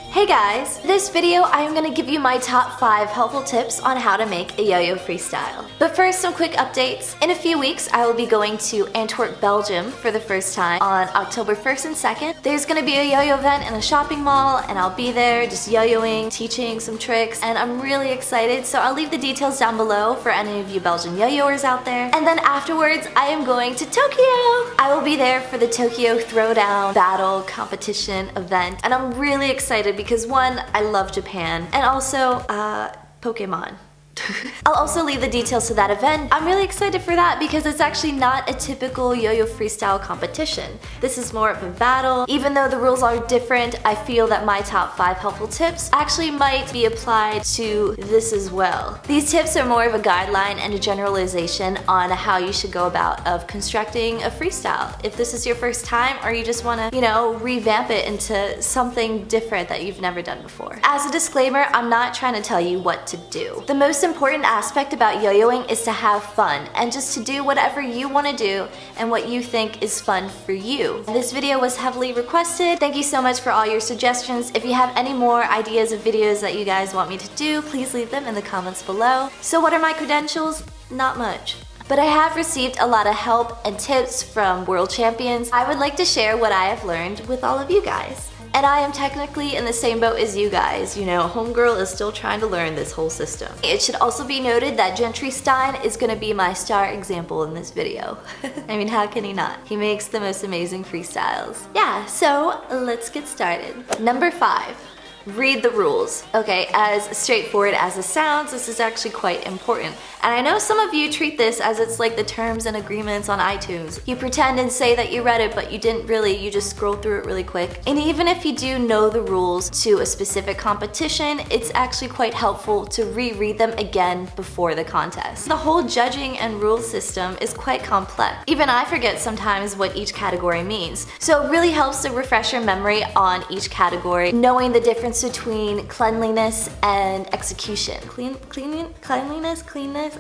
Hey guys! This video I am going to give you my top 5 helpful tips on how to make a yo-yo freestyle. But first, some quick updates. In a few weeks I will be going to Antwerp, Belgium for the first time on October 1st and 2nd. There's going to be a yo-yo event in a shopping mall and I'll be there just yo-yoing, teaching some tricks, and I'm really excited, so I'll leave the details down below for any of you Belgian yo-yoers out there. And then afterwards I am going to Tokyo! I will be there for the Tokyo Throwdown battle competition event, and I'm really excited because one, I love Japan, and also, Pokemon. I'll also leave the details to that event. I'm really excited for that because it's actually not a typical yo-yo freestyle competition. This is more of a battle. Even though the rules are different, I feel that my top 5 helpful tips actually might be applied to this as well. These tips are more of a guideline and a generalization on how you should go about constructing a freestyle. If this is your first time or you just want to, revamp it into something different that you've never done before. As a disclaimer, I'm not trying to tell you what to do. The most important aspect about yo-yoing is to have fun and just to do whatever you want to do and what you think is fun for you. This video was heavily requested. Thank you so much for all your suggestions. If you have any more ideas of videos that you guys want me to do, please leave them in the comments below. So what are my credentials? Not much. But I have received a lot of help and tips from world champions. I would like to share what I have learned with all of you guys. And I am technically in the same boat as you guys, homegirl is still trying to learn this whole system. It should also be noted that Gentry Stein is gonna be my star example in this video. I mean, how can he not? He makes the most amazing freestyles. Yeah, so let's get started. Number 5. Read the rules. Okay, as straightforward as it sounds, this is actually quite important. And I know some of you treat this as it's like the terms and agreements on iTunes. You pretend and say that you read it, but you didn't really, you just scroll through it really quick. And even if you do know the rules to a specific competition, it's actually quite helpful to reread them again before the contest. The whole judging and rule system is quite complex. Even I forget sometimes what each category means. So it really helps to refresh your memory on each category, knowing the difference between cleanliness and execution. Cleanliness?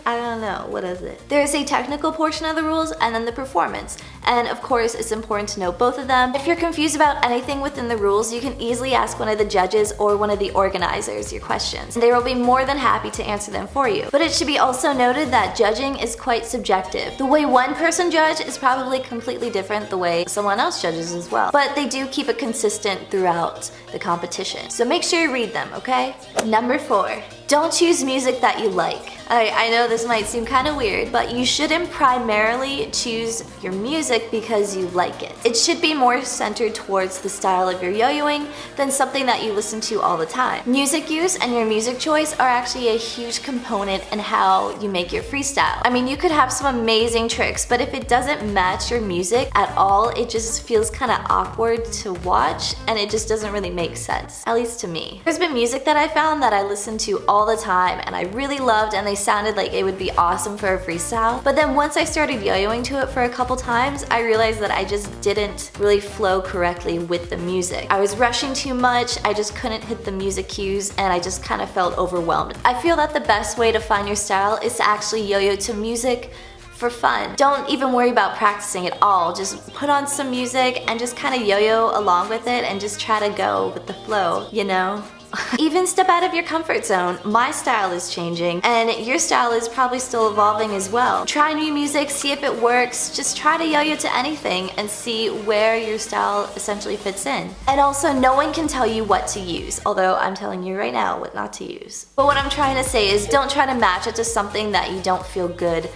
I don't know, what is it? There's a technical portion of the rules and then the performance. And of course, it's important to know both of them. If you're confused about anything within the rules, you can easily ask one of the judges or one of the organizers your questions. They will be more than happy to answer them for you. But it should be also noted that judging is quite subjective. The way one person judges is probably completely different the way someone else judges as well. But they do keep it consistent throughout the competition. So make sure you read them, okay? Number 4. Don't choose music that you like. I know this might seem kind of weird, but you shouldn't primarily choose your music because you like it. It should be more centered towards the style of your yo-yoing than something that you listen to all the time. Music use and your music choice are actually a huge component in how you make your freestyle. I mean, you could have some amazing tricks, but if it doesn't match your music at all, it just feels kind of awkward to watch and it just doesn't really make sense, at least to me. There's been music that I found that I listen to all the time and I really loved, and they sounded like it would be awesome for a freestyle. But then once I started yo-yoing to it for a couple times, I realized that I just didn't really flow correctly with the music. I was rushing too much, I just couldn't hit the music cues, and I just kind of felt overwhelmed. I feel that the best way to find your style is to actually yo-yo to music for fun. Don't even worry about practicing at all. Just put on some music and just kind of yo-yo along with it and just try to go with the flow, Even step out of your comfort zone. My style is changing and your style is probably still evolving as well. Try new music, see if it works. Just try to yo-yo to anything and see where your style essentially fits in. And also, no one can tell you what to use, although I'm telling you right now what not to use. But what I'm trying to say is don't try to match it to something that you don't feel good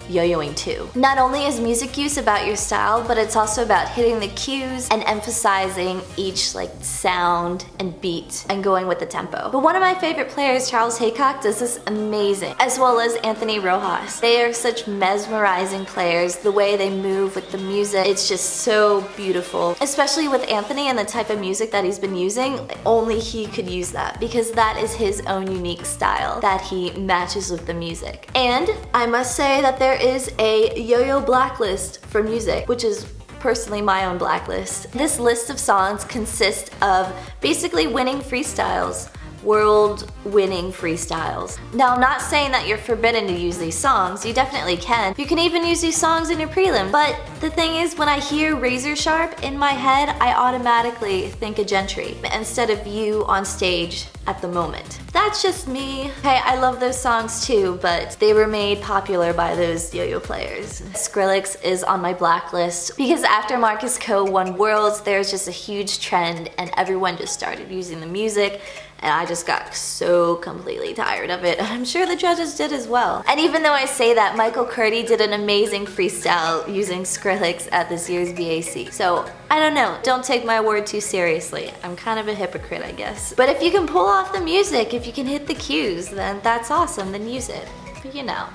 yo-yoing to. Not only is music use about your style, but it's also about hitting the cues and emphasizing each sound and beat and going with the tempo. But one of my favorite players, Charles Haycock, does this amazing, as well as Anthony Rojas. They are such mesmerizing players. The way they move with the music, it's just so beautiful. Especially with Anthony and the type of music that he's been using, only he could use that because that is his own unique style that he matches with the music. And I must say that there is a yo-yo blacklist for music, which is personally my own blacklist. This list of songs consists of basically winning freestyles world-winning freestyles. Now, I'm not saying that you're forbidden to use these songs, you definitely can. You can even use these songs in your prelim, but the thing is, when I hear Razor Sharp in my head, I automatically think of Gentry instead of you on stage at the moment. That's just me. Hey, I love those songs too, but they were made popular by those yo-yo players. Skrillex is on my blacklist because after Marcus Coe won Worlds, there's just a huge trend and everyone just started using the music, and I just got so completely tired of it. I'm sure the judges did as well. And even though I say that, Michael Curdy did an amazing freestyle using Skrillex at this year's BAC. So, I don't know, don't take my word too seriously. I'm kind of a hypocrite, I guess. But if you can pull off the music, if you can hit the cues, then that's awesome, then use it. But you know.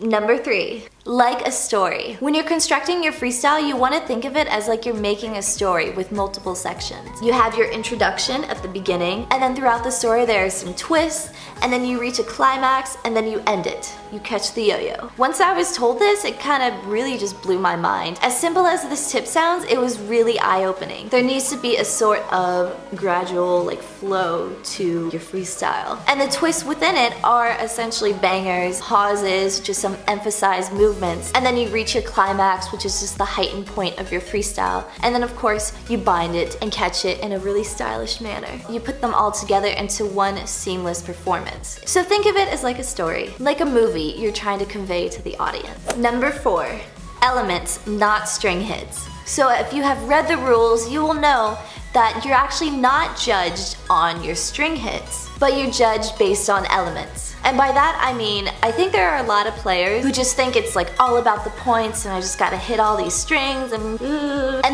Number 3, like a story. When you're constructing your freestyle, you want to think of it as like you're making a story with multiple sections. You have your introduction at the beginning, and then throughout the story there are some twists, and then you reach a climax, and then you end it. You catch the yo-yo. Once I was told this, it kind of really just blew my mind. As simple as this tip sounds, it was really eye-opening. There needs to be a sort of gradual like flow to your freestyle. And the twists within it are essentially bangers, pauses, just some emphasized movements, and then you reach your climax, which is just the heightened point of your freestyle. And then of course, you bind it and catch it in a really stylish manner. You put them all together into one seamless performance. So think of it as like a story, like a movie you're trying to convey to the audience. Number 4, elements, not string hits. So if you have read the rules, you will know that you're actually not judged on your string hits, but you're judged based on elements. And by that I mean, I think there are a lot of players who just think it's like all about the points and I just gotta hit all these strings and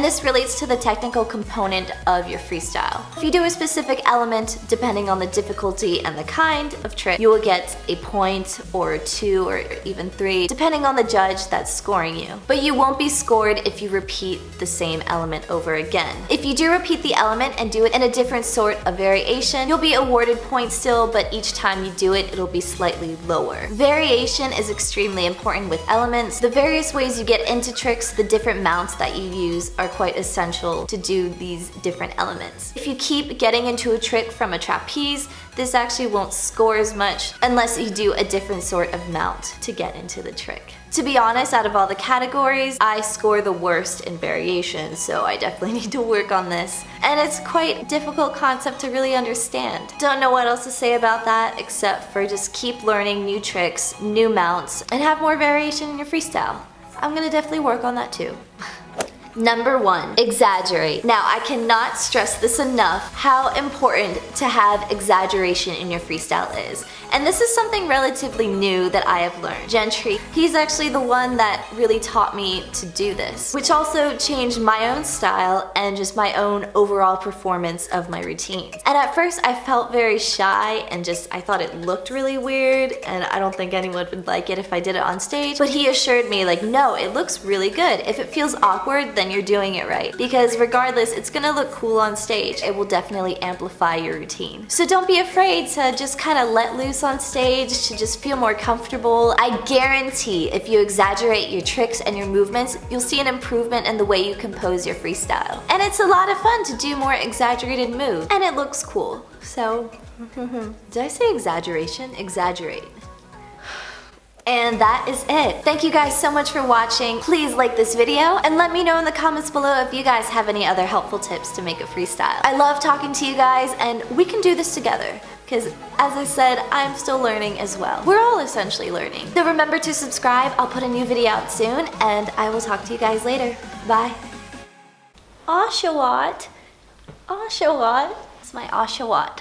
this relates to the technical component of your freestyle. If you do a specific element, depending on the difficulty and the kind of trick, you will get a point or 2 or even 3, depending on the judge that's scoring you. But you won't be scored if you repeat the same element over again. If you do repeat the element and do it in a different sort of variation, you'll be awarded points still, but each time you do it, it'll be slightly lower. Variation is extremely important with elements. The various ways you get into tricks, the different mounts that you use are quite essential to do these different elements. If you keep getting into a trick from a trapeze, this actually won't score as much unless you do a different sort of mount to get into the trick. To be honest, out of all the categories, I score the worst in variations, so I definitely need to work on this. And it's quite a difficult concept to really understand. Don't know what else to say about that except for just keep learning new tricks, new mounts, and have more variation in your freestyle. I'm gonna definitely work on that too. Number 1, exaggerate. Now, I cannot stress this enough how important to have exaggeration in your freestyle is. And this is something relatively new that I have learned. Gentry, he's actually the one that really taught me to do this, which also changed my own style and just my own overall performance of my routines. And at first I felt very shy and just I thought it looked really weird and I don't think anyone would like it if I did it on stage. But he assured me like, no, it looks really good. If it feels awkward, then you're doing it right. Because regardless, it's gonna look cool on stage. It will definitely amplify your routine. So don't be afraid to just kind of let loose on stage, to just feel more comfortable. I guarantee if you exaggerate your tricks and your movements, you'll see an improvement in the way you compose your freestyle. And it's a lot of fun to do more exaggerated moves. And it looks cool. So, did I say exaggeration? Exaggerate. And that is it. Thank you guys so much for watching. Please like this video and let me know in the comments below if you guys have any other helpful tips to make a freestyle. I love talking to you guys and we can do this together. Because as I said, I'm still learning as well. We're all essentially learning. So remember to subscribe. I'll put a new video out soon and I will talk to you guys later. Bye. Oshawott. Oshawott. It's my Oshawott.